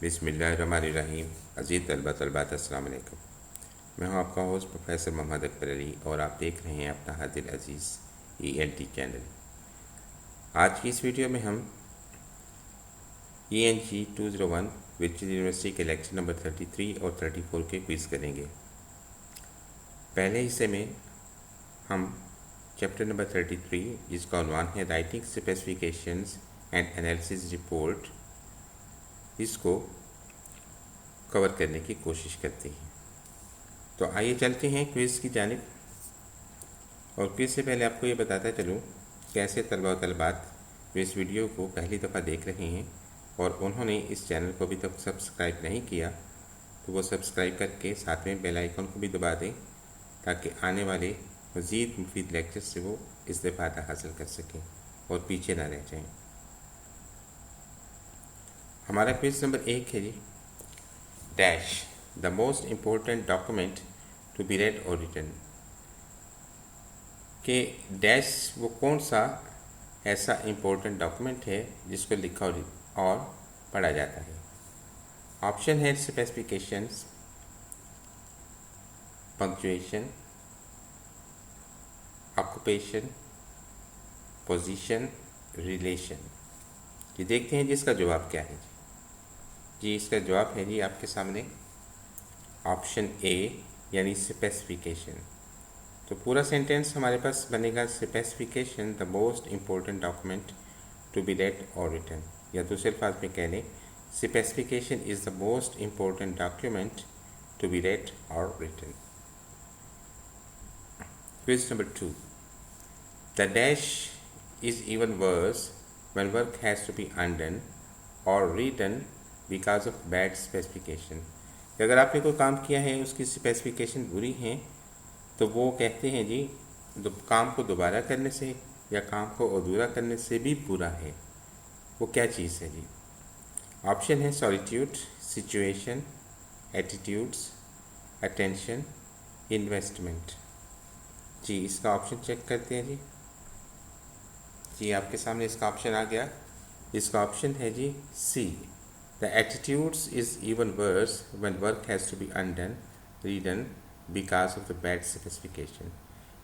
बिस्मिल्लाहिर्रहमानिर्रहीम। अज़ीज़ तलबा तलबात अस्सलाम वालेकुम। मैं हूं आपका होस्ट प्रोफेसर मोहम्मद अकबर अली और आप देख रहे हैं अपना हादिल अज़ीज़ ENT चैनल। आज की इस वीडियो में हम ENG 201 विच यूनिवर्सिटी के लेक्चर नंबर 33 और 34 के क्विज़ करेंगे। पहले हिस्से में हम चैप्टर नंबर 33 जिसका उन्वान है writing specifications and analysis report, इसको कवर करने की कोशिश करते हैं। तो आइए चलते हैं क्विज़ की जानिब। और क्विज़ से पहले आपको ये बताता चलूँ कैसे तलबा व तलबात जो इस वीडियो को पहली दफ़ा देख रहे हैं और उन्होंने इस चैनल को अभी तक सब्सक्राइब नहीं किया तो वो सब्सक्राइब करके साथ में बेल आइकन को भी दबा दें ताकि आने वाले मज़ीद मुफीद लेक्चर से वो इस्तेफ़ादा हासिल कर सकें और पीछे ना रह जाएं। हमारा क्विज़ नंबर 1 है जी, dash the most important document to be read और रिटन। कि डैश वो कौन सा ऐसा इम्पोर्टेंट डॉक्यूमेंट है जिसको लिखा और पढ़ा जाता है। ऑप्शन है specifications, punctuation, occupation, position, relation. ये देखते हैं जी इसका जवाब क्या है जी। इसका जवाब है जी आपके सामने ऑप्शन ए यानी स्पेसिफिकेशन। तो पूरा सेंटेंस हमारे पास बनेगा specification the most important document to be read और रिटन, या दूसरे अल्फाज में कह लें specification is the most important document to be read और written. Quiz number 2, the dash is even worse when work has to be undone or redone because of bad specification। अगर आपने कोई काम किया है उसकी स्पेसिफिकेशन बुरी है तो वो कहते हैं जी काम को दोबारा करने से या काम को अधूरा करने से भी बुरा है। वो क्या चीज़ है जी? ऑप्शन है solitude, situation, attitudes, attention, investment. जी इसका ऑप्शन चेक करते हैं जी आपके सामने इसका ऑप्शन आ गया। इसका ऑप्शन है जी C, the attitudes is even worse when work has to be undone redone because of the bad specification.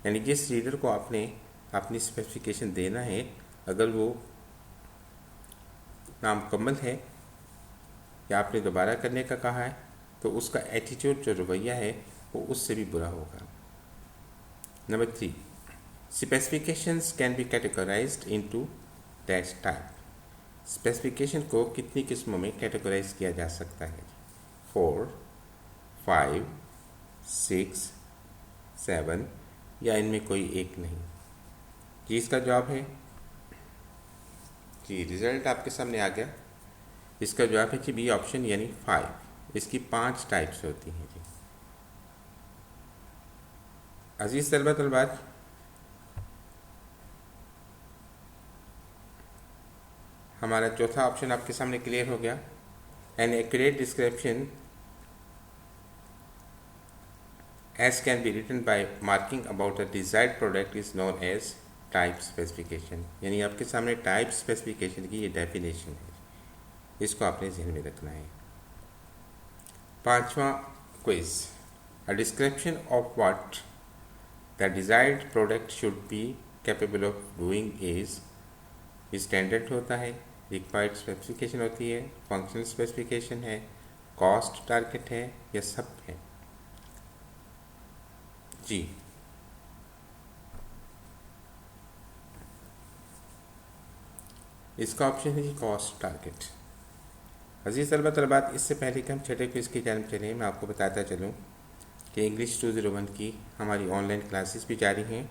यानी जिस रीडर को आपने अपनी स्पेसिफिकेशन देना है अगर वो नामुकम्मल है या आपने दोबारा करने का कहा है तो उसका एटीट्यूड जो रवैया है वो उससे भी बुरा होगा। Number 3, specifications can be categorised into dash type. Specification को कितनी किस्मों में कैटेगराइज किया जा सकता है? 4, 5, 6, 7 या इनमें कोई एक नहीं। जी इसका जवाब है जी, रिजल्ट आपके सामने आ गया। इसका जवाब है जी बी ऑप्शन यानी 5। इसकी 5 टाइप्स होती हैं जी। अजीज़ तलबा तलबात, हमारा चौथा ऑप्शन आपके सामने क्लियर हो गया। An accurate description as can be written by marking about the desired product is known as type specification। यानी आपके सामने टाइप स्पेसिफिकेशन की ये डेफिनेशन है, इसको आपने ध्यान में रखना है। पांचवा quiz, a description of what the desired product should be capable of doing is. Standard होता है, रिक्वायर्ड स्पेसिफिकेशन होती है, फंक्शनल स्पेसिफिकेशन है, कॉस्ट टारगेट है या सब है? जी इसका ऑप्शन है जी कॉस्ट टारगेट। अजीज़ तलबा तलबात, इससे पहले कि हम छठे क्विज़ की जानिब चलें मैं आपको बताता चलूँ कि इंग्लिश 201 की हमारी ऑनलाइन क्लासेस भी जारी हैं।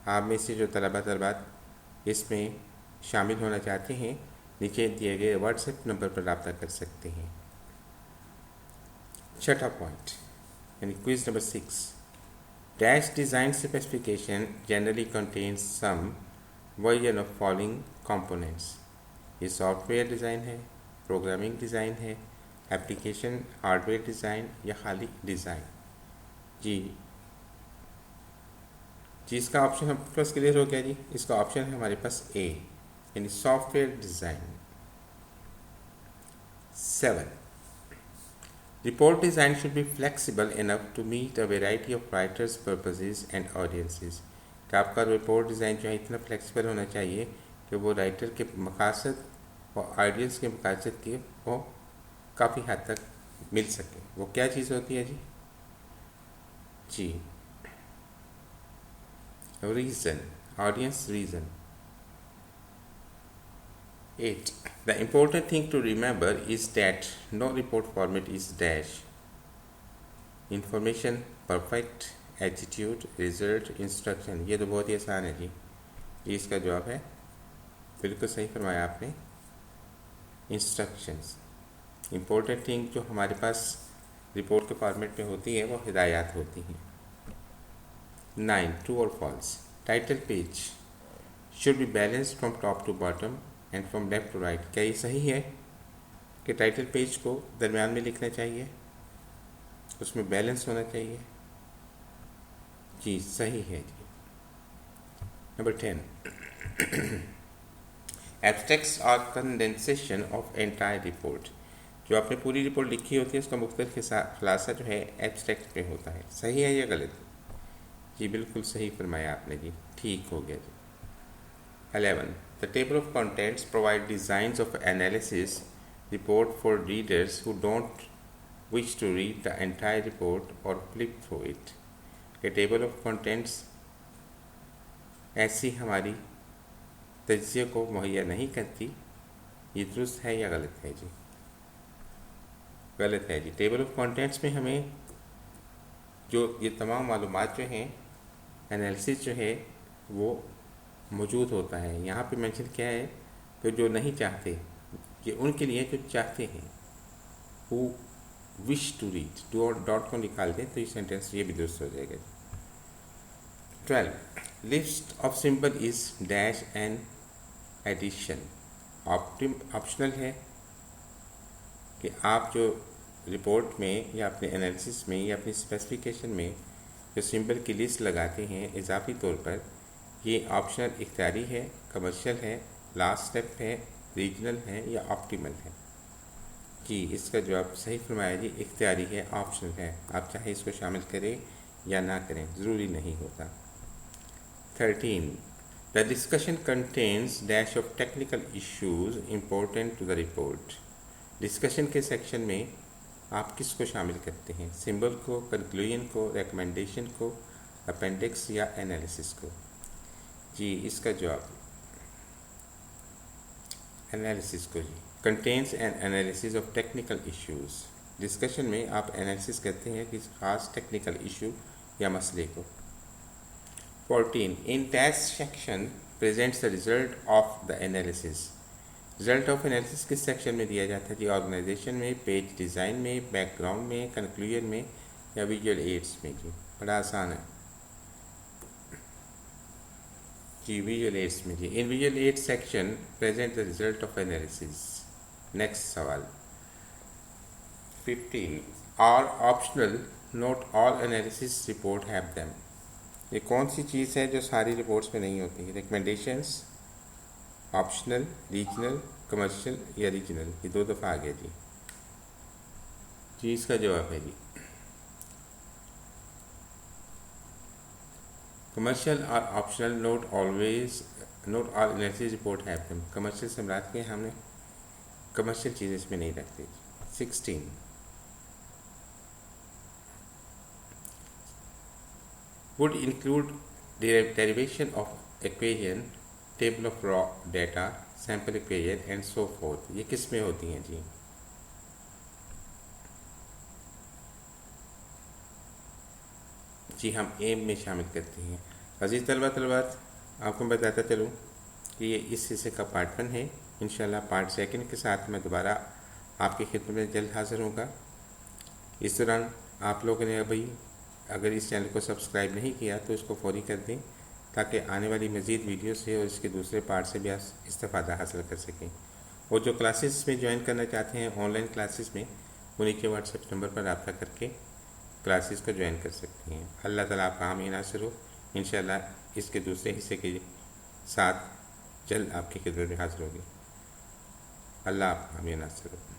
आप में से जो तलबा तलबात इसमें शामिल होना चाहते हैं नीचे दिए गए व्हाट्सएप नंबर पर रब्ता कर सकते हैं। छठा पॉइंट यानी quiz number 6, dash design specification generally contains some version of following components. ये सॉफ्टवेयर डिज़ाइन है, प्रोग्रामिंग डिज़ाइन है, एप्लीकेशन हार्डवेयर डिज़ाइन या खाली डिज़ाइन? जी इसका ऑप्शन हमारे पास क्लियर हो गया जी। इसका ऑप्शन है हमारे पास ए यानी software design. 7, Report design should be flexible enough to meet a variety of writers' purposes and audiences. कि आपका रिपोर्ट डिज़ाइन जो है इतना फ्लेक्सिबल होना चाहिए कि वो राइटर के मकासद और ऑडियंस के मकासद के वो काफ़ी हद तक मिल सके। वो क्या चीज़ होती है जी? Reason, audience reason. 8. The important thing to remember is that no report format is dash. Information, perfect, attitude, result, instruction। ये तो बहुत ही आसान है जी। ये इसका जवाब है, बिल्कुल सही फरमाया आपने। इंस्ट्रक्शंस, इम्पोर्टेंट थिंग जो हमारे पास रिपोर्ट के फॉर्मेट में होती है वो हिदायत होती हैं। 9. True or false? Title page should be balanced from top to bottom and from left to right. क्या ये सही है कि टाइटल पेज को दरमियान में लिखना चाहिए, उसमें बैलेंस होना चाहिए? जी सही है जी। नंबर 10, एब्स्ट्रैक्ट्स और कंडेंसेशन ऑफ एंटायर रिपोर्ट। जो आपने पूरी रिपोर्ट लिखी होती है उसका मुख्तलिफ खुलासा जो है एब्स्ट्रैक्ट में होता है। सही है या गलत? जी बिल्कुल सही फरमाया आपने जी, ठीक हो गया जी। 11. The table of contents provide designs of analysis report for readers who don't wish to read the entire report or flip through it. A table of contents ऐसी हमारी तज्ज़िया को मुहैया नहीं करती। ये दुरुस्त है या गलत है जी? गलत है जी। टेबल ऑफ कंटेंट्स में हमें जो ये तमाम मालूमात जो हैं, एनालिसिस जो है वो मौजूद होता है। यहाँ पे मेंशन क्या है तो जो नहीं चाहते, ये उनके लिए जो चाहते हैं, who wish to read, dot को निकाल दें तो ये सेंटेंस ये भी दुरुस्त हो जाएगा। 12. List of symbol is dash and addition. Optional है कि आप जो रिपोर्ट में या अपने एनालिसिस में या अपनी स्पेसिफिकेशन में जो सिंबल की लिस्ट लगाते हैं इजाफी तौर पर, ये ऑप्शनल इख्तियारी है, कमर्शियल है, लास्ट स्टेप है, रीजनल है या ऑप्टिमल है? जी इसका जवाब सही फरमाया जी, इख्तियारी है, ऑप्शनल है। आप चाहे इसको शामिल करें या ना करें, ज़रूरी नहीं होता। 13. The discussion contains dash of technical issues important to the report. Discussion के सेक्शन में आप किसको शामिल करते हैं? सिंबल को, कंक्लूजन को, रिकमेंडेशन को, अपेंडिक्स या एनालिसिस को? जी इसका जवाब एनालिसिस को जी। Contains an analysis of technical issues. Discussion में आप एनालिसिस करते हैं किसी खास टेक्निकल इशू या मसले को। 14. In test section presents the result of the analysis. Result of analysis किस सेक्शन में दिया जाता है जी? ऑर्गेनाइजेशन में, पेज डिज़ाइन में, बैकग्राउंड में, कंक्लूजन में या विजुअल एड्स में? जी बड़ा आसान है जी, विजुअल एड्स में जी। In visual aids section present the result of analysis. Next सवाल 15. Are optional, not all analysis report have them. ये कौन सी चीज़ है जो सारी रिपोर्ट्स में नहीं होती? रिकमेंडेशंस, ऑप्शनल, रीजनल, कमर्शियल या रीजनल? ये 2 दफ़ा आ गया जी। जी इसका जवाब है जी कमर्शियल और optional, note all analysis report have them. Commercial से मुराद के हमने कमर्शियल चीज़ इसमें नहीं रखते। 16. Would include derivation of equation, table of raw data, sample equation and so fourth. ये किस में होती हैं जी? जी हम एम में शामिल करते हैं। अजीज़ तलबात आपको मैं बताता चलूँ कि ये इस हिस्से का पार्ट 1 है। इंशाल्लाह पार्ट 2 के साथ मैं दोबारा आपकी खिदमत में जल्द हाज़िर होऊंगा। इस दौरान आप लोगों ने अभी अगर इस चैनल को सब्सक्राइब नहीं किया तो इसको फौरी कर दें ताकि आने वाली मज़ीद वीडियो से और इसके दूसरे पार्ट से भी आप इस्तेफ़ादा हासिल कर सकें। और जो क्लासेस में ज्वाइन करना चाहते हैं ऑनलाइन क्लासेस में, वो नीचे व्हाट्सएप नंबर पर रब्ता करके क्लासेस को ज्वाइन कर सकते हैं। अल्लाह ताला आपका हामी नासिर हो। इंशाल्लाह इसके दूसरे हिस्से के साथ जल्द आपकी खिदमत में हाज़िर होगी। अल्लाह आपका हामी नासिर हो।